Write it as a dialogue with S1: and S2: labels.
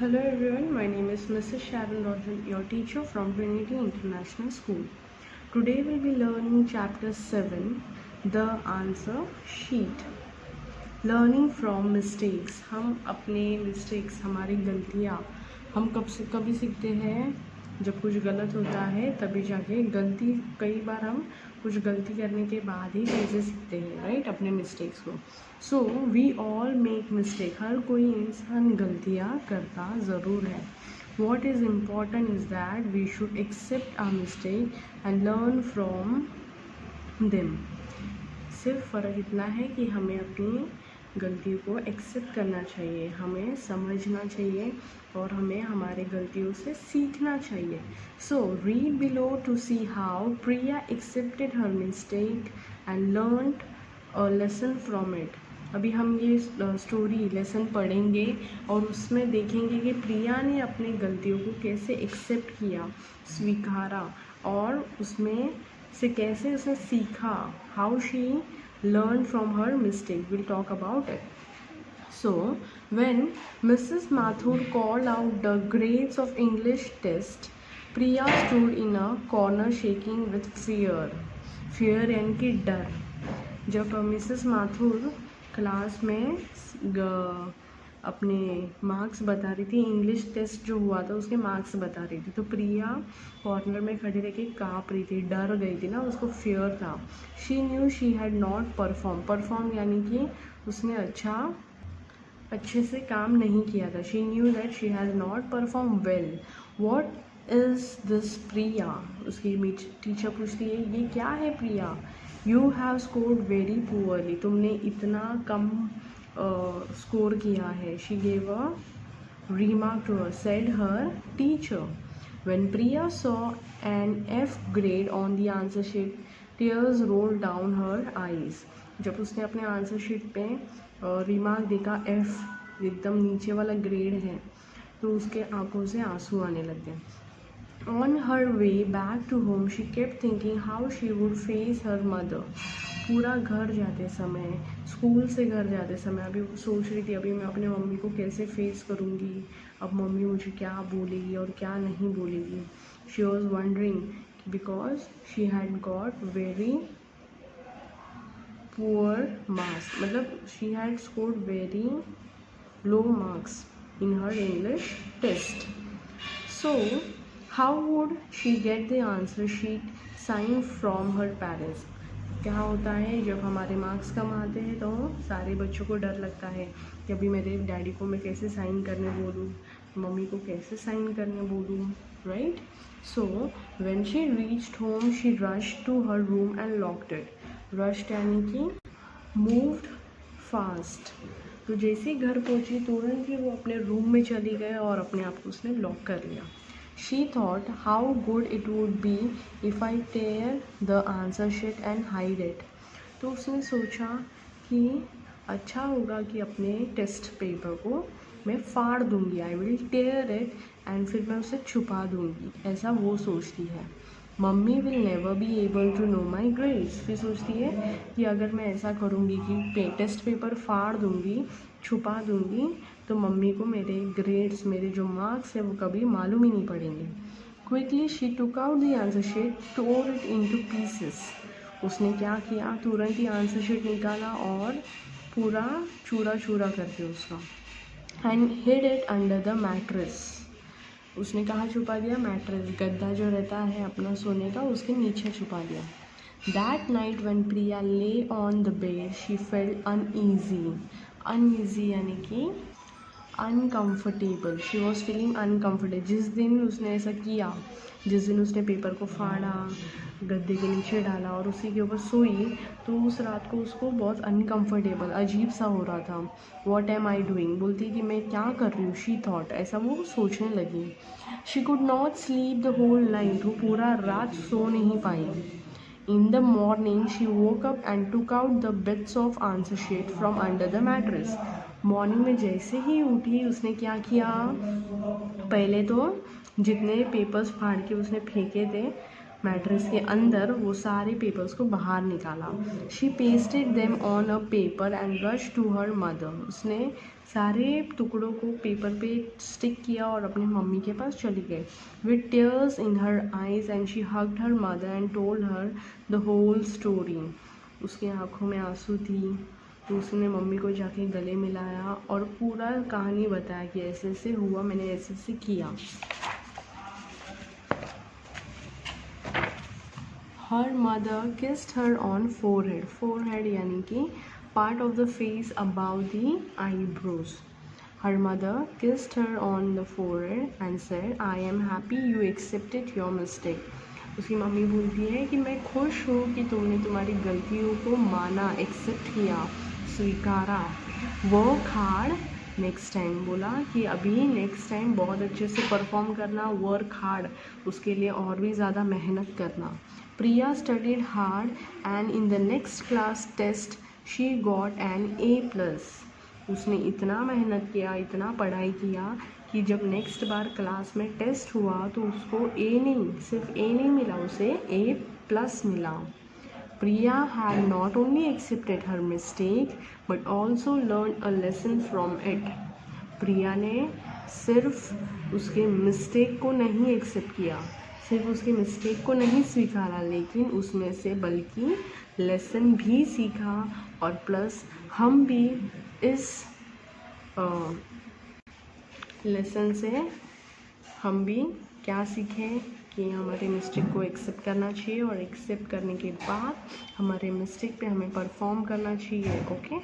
S1: Hello everyone, my name is Mrs. Sharon Roshan, your teacher from Trinity International School. Today we'll be learning chapter 7, The Answer Sheet. Learning from mistakes. हम अपने mistakes, हमारी गलतियाँ हम कभी सीखते हैं जब कुछ गलत होता है, तभी जाके गलती कई बार हम कुछ गलती करने के बाद ही चीज़ें सीखते हैं, राइट, अपने मिस्टेक्स को. So we all make mistake. हर कोई इंसान गलतियाँ करता ज़रूर है. What is important is that we should accept our mistake and learn from them. सिर्फ फ़र्क इतना है कि हमें अपनी गलतियों को एक्सेप्ट करना चाहिए, हमें समझना चाहिए और हमें हमारे गलतियों से सीखना चाहिए. So read below to see how Priya accepted her mistake and learned a lesson from it. अभी हम ये स्टोरी लेसन पढ़ेंगे और उसमें देखेंगे कि प्रिया ने अपनी गलतियों को कैसे एक्सेप्ट किया, स्वीकारा, और उसमें से कैसे उसने सीखा. How she learned from her mistake. We'll talk about it. So, when Mrs. Mathur called out the grades of English test, Priya stood in a corner shaking with fear. Fear यानी कि डर. जब मिसेस माथुर क्लास में अपने marks बता रही थी, English test जो हुआ था उसके मार्क्स बता रही थी, तो प्रिया कॉर्नर में खड़ी रह के काँप रही थी, डर गई थी ना, उसको फियर था. She knew she had not perform यानी कि उसने अच्छे से काम नहीं किया था. She knew that she has not perform well. What is this Priya. उसकी टीचर पूछती है, ये क्या है Priya. You have scored very poorly. तुमने इतना कम स्कोर किया है. She gave a remark to her, said her teacher. When Priya saw an F grade on the answer sheet, tears rolled down her eyes. जब उसने अपने आंसर शीट पे remark देखा F एकदम नीचे वाला ग्रेड है, तो उसके आंखों से आंसू आने लग गए. On her way back to home, she kept thinking how she would face her mother. पूरा घर जाते समय, स्कूल से घर जाते समय अभी सोच रही थी, अभी मैं अपने मम्मी को कैसे फेस करूँगी, अब मम्मी मुझे क्या बोलेगी और क्या नहीं बोलेगी. She was wondering because she had got very poor marks, मतलब she had scored very low marks in her English test. So, how would she get the answer sheet signed from her parents? क्या होता है जब हमारे marks कम आते हैं तो सारे बच्चों को डर लगता है कि अभी मेरे डैडी को मैं कैसे साइन करने बोलूँ, मम्मी को कैसे साइन करने बोलूँ, right. So when she reached home she rushed to her room and locked it. Rushed यानी कि मूव्ड फास्ट. तो जैसे ही घर पहुंची तुरंत ही वो अपने रूम में चली गए और अपने आप को उसने लॉक कर लिया. She thought how good it would be if I tear the answer sheet and hide it. तो उसने सोचा कि अच्छा होगा कि अपने टेस्ट पेपर को मैं फाड़ दूंगी, I will tear it, and फिर मैं उसे छुपा दूंगी, ऐसा वो सोचती है. Mummy will never be able to know my grades. फिर सोचती है कि अगर मैं ऐसा करूँगी कि टेस्ट पेपर फाड़ दूँगी, छुपा दूँगी, तो मम्मी को मेरे ग्रेड्स, मेरे जो मार्क्स है वो कभी मालूम ही नहीं पड़ेंगे. Quickly she took out the answer sheet, tore it into pieces. उसने क्या किया, तुरंत ही आंसर शीट निकाला और पूरा चूरा चूरा करके उसका, and hid it under the mattress. उसने कहाँ छुपा दिया, मैट्रेस, गद्दा जो रहता है अपना सोने का, उसके नीचे छुपा दिया. दैट नाइट व्हेन प्रिया ले on the bed she felt uneasy यानी कि uncomfortable. She was feeling uncomfortable. जिस दिन उसने ऐसा किया, जिस दिन उसने पेपर को फाड़ा, गद्दे के नीचे डाला और उसी के ऊपर सोई, तो उस रात को उसको बहुत अनकम्फर्टेबल, अजीब सा हो रहा था. वॉट एम आई डूइंग, बोलती कि मैं क्या कर रही हूँ. शी थॉट, ऐसा वो सोचने लगी. She could not sleep the whole night. वो पूरा रात सो नहीं पाई. In the morning she woke up and took out the bits of answer sheet from under the mattress. Morning में जैसे ही उठी उसने क्या किया, पहले तो जितने पेपर्स फाड़ के उसने फेंके थे मैट्रेस के अंदर वो सारे पेपर्स को बाहर निकाला। She pasted them on a paper and rush to her mother. उसने सारे टुकड़ों को पेपर पे स्टिक किया और अपनी मम्मी के पास चली गई। With tears in her eyes and she hugged her mother and told her the whole story. उसकी आंखों में आंसू थी तो उसने मम्मी को जाके गले मिलाया और पूरा कहानी बताया कि ऐसे ऐसे हुआ, मैंने ऐसे ऐसे किया। Her mother kissed her on forehead. Forehead यानी कि part of the face about the eyebrows. Her mother kissed her on the forehead and said I am happy you accepted your mistake. उसकी मम्मी बोलती है कि मैं खुश हूँ कि तुमने तुम्हारी गलतियों को माना, एक्सेप्ट किया, स्वीकारा। वर्क हार्ड नेक्स्ट टाइम, बोला कि अभी नेक्स्ट टाइम बहुत अच्छे से परफॉर्म करना, वर्क हार्ड, उसके लिए और भी ज़्यादा मेहनत करना। Priya studied hard and in the next class test she got an A+। उसने इतना मेहनत किया, इतना पढ़ाई किया कि जब नेक्स्ट बार क्लास में टेस्ट हुआ तो उसको A नहीं, सिर्फ A नहीं मिला, उसे A+ मिला। Priya had not only accepted her mistake but also learned a lesson from it. प्रिया ने सिर्फ उसके मिस्टेक को नहीं एक्सेप्ट किया, सिर्फ उसके मिस्टेक को नहीं स्वीकारा, लेकिन उसमें से बल्कि लेसन भी सीखा। और प्लस हम भी इस लेसन से हम भी क्या सीखें कि हमारे मिस्टेक को एक्सेप्ट करना चाहिए और एक्सेप्ट करने के बाद हमारे मिस्टेक पे हमें परफॉर्म करना चाहिए। ओके।